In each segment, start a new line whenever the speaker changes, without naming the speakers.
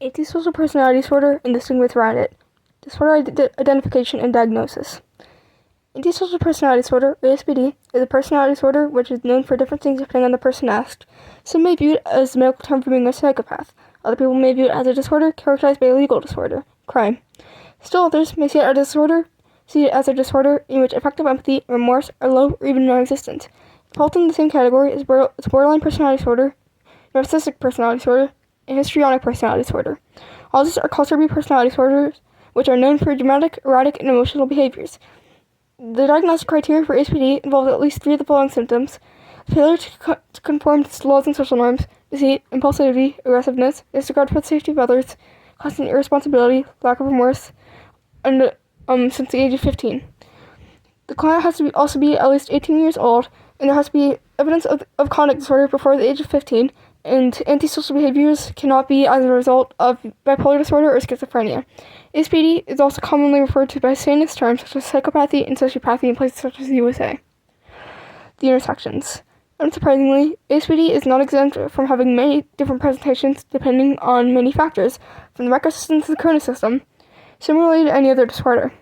Antisocial personality disorder and the stigma around it. Disorder identification and diagnosis. Antisocial personality disorder, or ASPD, is a personality disorder which is known for different things depending on the person asked. Some may view it as the medical term for being a psychopath. Other people may view it as a disorder characterized by a legal disorder, crime. Still others may see it as a disorder in which affective empathy and remorse are low or even non-existent. It falls in the same category as borderline personality disorder, narcissistic personality disorder, and histrionic personality disorder. All these are cluster B personality disorders, which are known for dramatic, erratic, and emotional behaviors. The diagnostic criteria for ASPD involves at least 3 of the following symptoms: failure to conform to laws and social norms, deceit, impulsivity, aggressiveness, disregard for the safety of others, constant irresponsibility, lack of remorse, and since the age of 15. The client has to also be at least 18 years old, and there has to be evidence of conduct disorder before the age of 15, and antisocial behaviors cannot be as a result of bipolar disorder or schizophrenia. ASPD is also commonly referred to by sanest terms such as psychopathy and sociopathy in places such as the USA. The intersections. Unsurprisingly, ASPD is not exempt from having many different presentations depending on many factors, from the record system to the Corona system, similarly to any other disorder.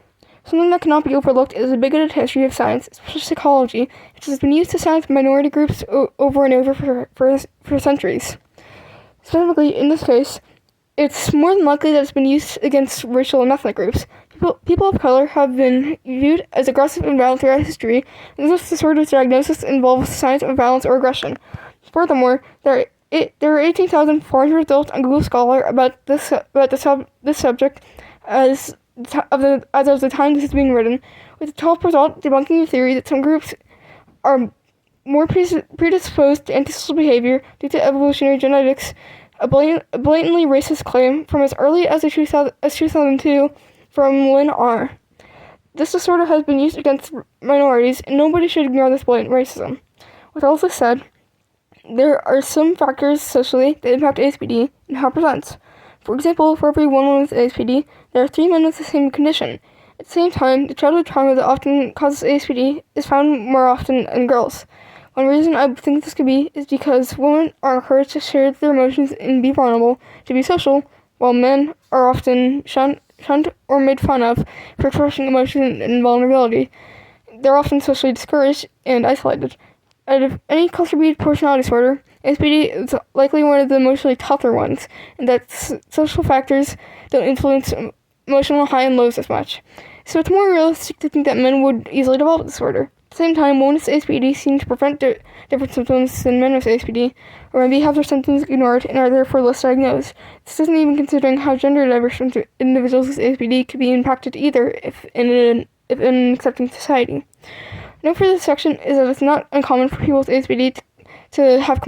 Something that cannot be overlooked is the bigoted history of science, especially psychology, which has been used to silence minority groups over and over for centuries. Specifically, in this case, it's more than likely that it's been used against racial and ethnic groups. People of color have been viewed as aggressive and violent throughout history, and this disorder's diagnosis involves signs of violence or aggression. Furthermore, there are 18,400 results on Google Scholar about this subject as of the time this is being written, with the top result debunking the theory that some groups are more predisposed to antisocial behavior due to evolutionary genetics, a blatantly racist claim from as early as 2002 from Lynn R. This disorder has been used against minorities, and nobody should ignore this blatant racism. With all this said, there are some factors socially that impact ASPD and how it presents. For example, for every one woman with ASPD, there are 3 men with the same condition. At the same time, the childhood trauma that often causes ASPD is found more often in girls. One reason I think this could be is because women are encouraged to share their emotions and be vulnerable, to be social, while men are often shunned or made fun of for expressing emotion and vulnerability. They're often socially discouraged and isolated. Out of any cluster B personality disorder, ASPD is likely one of the emotionally tougher ones, and that social factors don't influence emotional high and lows as much. So it's more realistic to think that men would easily develop this disorder. At the same time, women with ASPD seem to prevent different symptoms than men with ASPD, or maybe have their symptoms ignored and are therefore less diagnosed. This isn't even considering how gender diverse individuals with ASPD could be impacted either if in an accepting society. Note for this section is that it's not uncommon for people with ASPD to have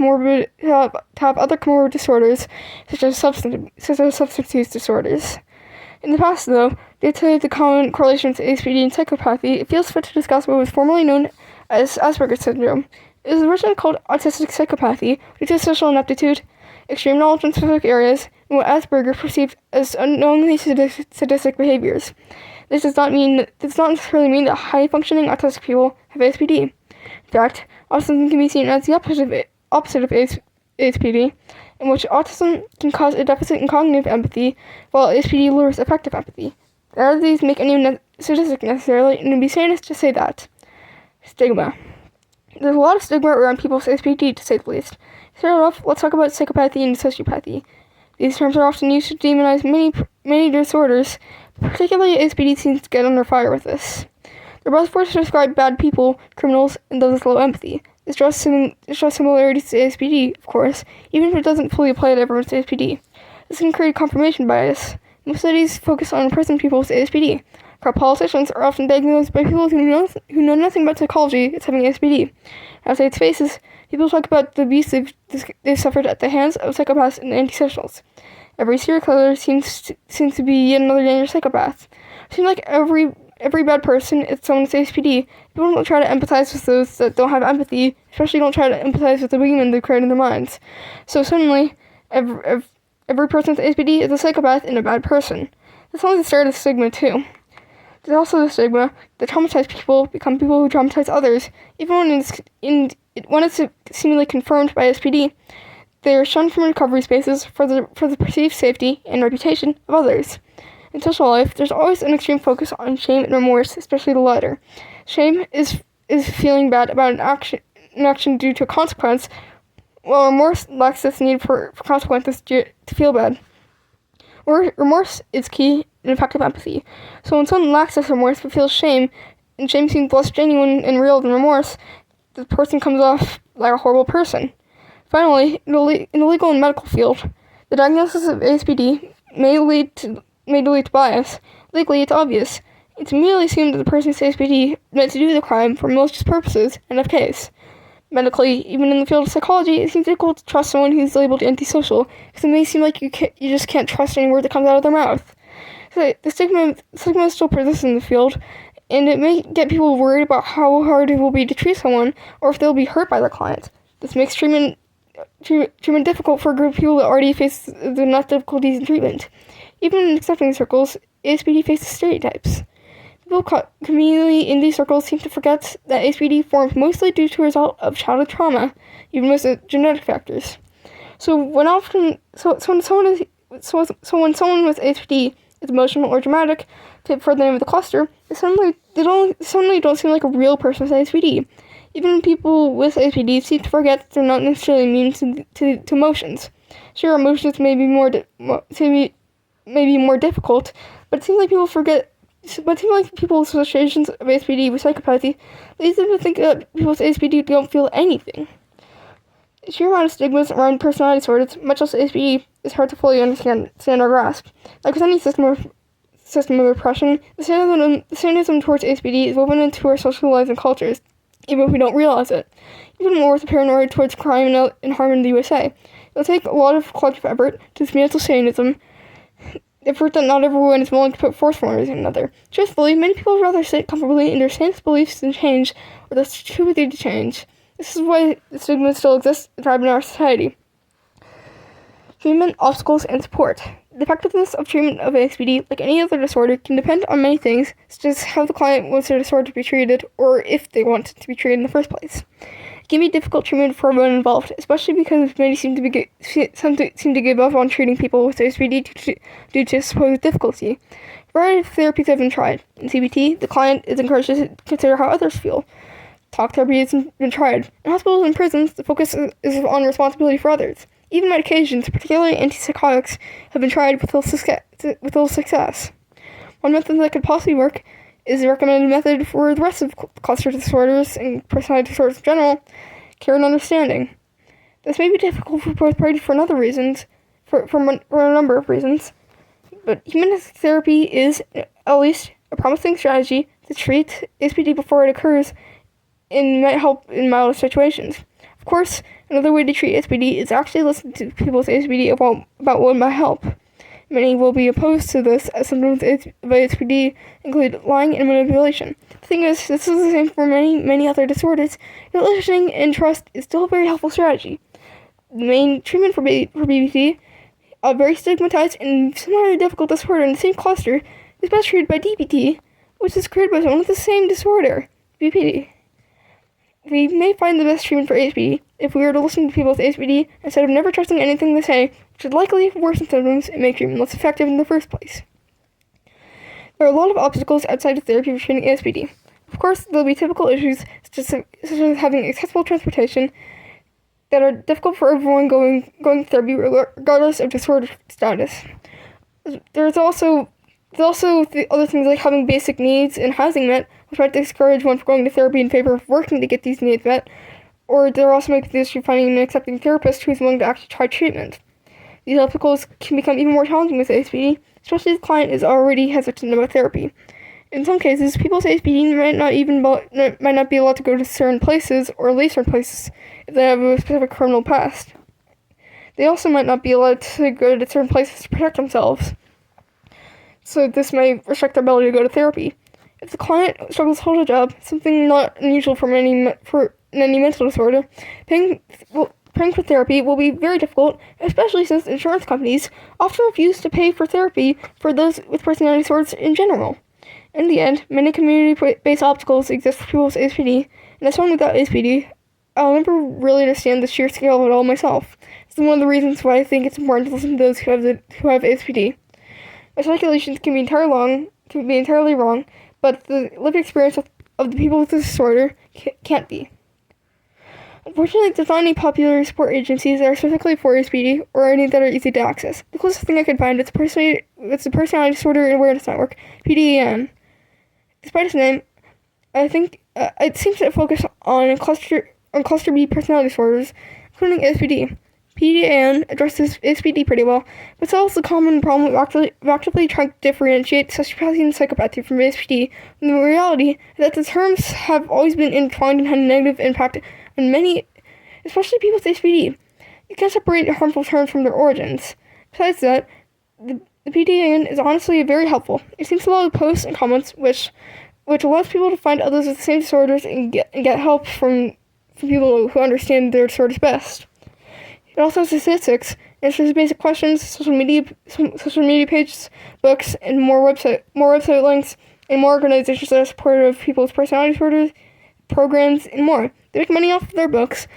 other comorbid disorders, such as substance use disorders. In the past, though, due to the common correlation to ASPD and psychopathy, it feels fit to discuss what was formerly known as Asperger's syndrome. It was originally called autistic psychopathy due to social ineptitude, extreme knowledge in specific areas, and what Asperger perceived as unknowingly sadistic behaviors. This does not necessarily mean that high-functioning autistic people have ASPD. In fact, autism can be seen as the opposite of ASPD, in which autism can cause a deficit in cognitive empathy, while ASPD lowers affective empathy. Neither of these make anyone sadistic necessarily, and it would be sanest to say that. Stigma. There's a lot of stigma around people with ASPD, to say the least. To start off, let's talk about psychopathy and sociopathy. These terms are often used to demonize many disorders. Particularly, ASPD seems to get under fire with this. They're both forced to describe bad people, criminals, and those with low empathy. This draws similarities to ASPD, of course, even if it doesn't fully apply to everyone's ASPD. This can create confirmation bias. Most studies focus on imprisoned people with ASPD. Corrupt politicians are often diagnosed by people who know nothing about psychology as having ASPD. As its faces, people talk about the abuse they've suffered at the hands of psychopaths and antisocials. Every serial killer seems to be yet another dangerous psychopath. It seems like every bad person is someone with ASPD. People don't try to empathize with those that don't have empathy, especially don't try to empathize with the boogeyman they create in their minds. So suddenly, every person with ASPD is a psychopath and a bad person. That's only the start of the stigma, too. There's also the stigma that traumatized people become people who traumatize others, even when it's seemingly confirmed by ASPD. They are shunned from recovery spaces for the perceived safety and reputation of others. In social life, there's always an extreme focus on shame and remorse, especially the latter. Shame is feeling bad about an action due to a consequence, while remorse lacks this need for consequences to feel bad. Remorse is key in effective empathy. So when someone lacks this remorse but feels shame, and shame seems less genuine and real than remorse, the person comes off like a horrible person. Finally, in the legal and medical field, the diagnosis of ASPD may lead to bias. Legally, it's obvious. It's immediately assumed that the person with ASPD meant to do the crime for malicious purposes, end of case. Medically, even in the field of psychology, it seems difficult to trust someone who's labeled antisocial, because it may seem like you just can't trust any word that comes out of their mouth. So the stigma still persists in the field, and it may get people worried about how hard it will be to treat someone, or if they'll be hurt by their client. This makes treatment difficult for a group of people that already face enough difficulties in treatment. Even in accepting circles, ASPD faces stereotypes. People conveniently in these circles seem to forget that ASPD formed mostly due to a result of childhood trauma, even with genetic factors. So when someone with ASPD is emotional or dramatic, for the name of the cluster, they suddenly don't seem like a real person with ASPD. Even people with ASPD seem to forget that they're not necessarily immune to emotions. Sure, emotions may be more difficult, but it seems like people's associations of ASPD with psychopathy leads them to think that people with ASPD don't feel anything. The sheer amount of stigmas around personality disorders, much less ASPD, is hard to fully understand or grasp. Like with any system of oppression, the sadism towards ASPD is woven into our social lives and cultures, even if we don't realize it. Even more with the paranoia towards crime and harm in the USA. It'll take a lot of collective effort to dismantle Satanism, effort that not everyone is willing to put forth for one reason or another. Truthfully, many people would rather sit comfortably in their sanest beliefs than change, or that's too easy to change. This is why the stigma still exists and thrives in our society. Treatment, obstacles, and support. The effectiveness of treatment of ASPD, like any other disorder, can depend on many things, such as how the client wants their disorder to be treated, or if they want it to be treated in the first place. It can be difficult treatment for everyone involved, especially because many seem to give up on treating people with ASPD due to supposed difficulty. A variety of therapies have been tried. In CBT, the client is encouraged to consider how others feel. Talk therapy has been tried. In hospitals and prisons, the focus is on responsibility for others. Even medications, particularly antipsychotics, have been tried with little success. One method that could possibly work is the recommended method for the rest of cluster disorders and personality disorders in general, care and understanding. This may be difficult for both parties for a number of reasons, but humanistic therapy is at least a promising strategy to treat ASPD before it occurs and might help in mild situations. Of course, another way to treat ASPD is actually listen to people with ASPD about what might help. Many will be opposed to this, as symptoms of ASPD include lying and manipulation. The thing is, this is the same for many other disorders, and listening and trust is still a very helpful strategy. The main treatment for BPD, a very stigmatized and similarly difficult disorder in the same cluster, is best treated by DBT, which is created by someone with the same disorder, BPD. We may find the best treatment for ASPD if we were to listen to people with ASPD instead of never trusting anything they say, which would likely worsen symptoms and make treatment less effective in the first place. There are a lot of obstacles outside of therapy for treating ASPD. Of course, there will be typical issues such as having accessible transportation that are difficult for everyone going to therapy regardless of disorder status. There's also the other things like having basic needs and housing met, which might discourage one from going to therapy in favor of working to get these needs met, or there also might be the issue of finding an accepting therapist who is willing to actually try treatment. These obstacles can become even more challenging with ASPD, especially if the client is already hesitant about therapy. In some cases, people with ASPD might not be allowed to go to certain places or leave certain places if they have a specific criminal past. They also might not be allowed to go to certain places to protect themselves, so this may restrict their ability to go to therapy. If the client struggles to hold a job, something not unusual for any mental disorder, paying for therapy will be very difficult, especially since insurance companies often refuse to pay for therapy for those with personality disorders in general. In the end, many community-based obstacles exist for people with ASPD, and as someone without ASPD, I'll never really understand the sheer scale of it all myself. This is one of the reasons why I think it's important to listen to those who have ASPD. My speculations can be entirely wrong, but the lived experience of the people with this disorder can't be. Unfortunately, there's not any popular support agencies that are specifically for ASPD or any that are easy to access. The closest thing I could find is the Personality Disorder Awareness Network, PDAN. Despite its name, I think it seems to focus on cluster B personality disorders, including ASPD. PDAN addresses ASPD pretty well, but solves the common problem of actively trying to differentiate sociopathy and psychopathy from ASPD, when the reality is that the terms have always been entwined and had a negative impact on many, especially people with ASPD. You can't separate harmful terms from their origins. Besides that, the PDAN is honestly very helpful. It seems to allow posts and comments, which allows people to find others with the same disorders and get help from people who understand their disorders best. It also has statistics, answers basic questions, social media pages, books, and more website links, and more organizations that are supportive of people with personality disorders, programs, and more. They make money off of their books,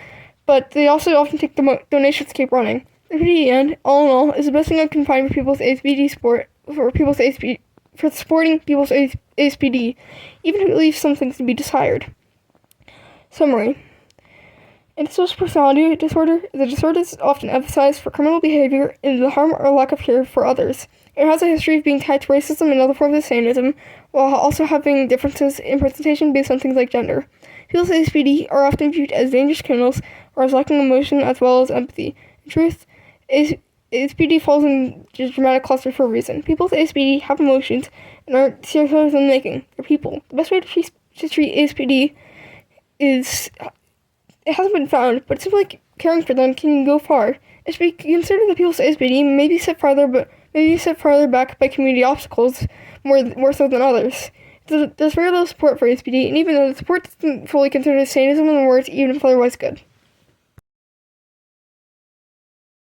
but they also often take donations to keep running. The PDN, all in all, is the best thing I can find for people with ASPD for supporting people with ASPD, even if it leaves some things to be desired. Summary. Antisocial personality disorder is a disorder that's often emphasized for criminal behavior and the harm or lack of care for others. It has a history of being tied to racism and other forms of sadism, while also having differences in presentation based on things like gender. People with ASPD are often viewed as dangerous criminals or as lacking emotion as well as empathy. In truth, ASPD falls in the dramatic cluster for a reason. People with ASPD have emotions and aren't serious in the making. They're people. The best way to treat ASPD is... It hasn't been found, but simply caring for them can go far. It should be considered that people with ASPD may be set farther back by community obstacles more so than others. There's very little support for ASPD, and even though the support isn't fully considered sadism in the words, even if otherwise good.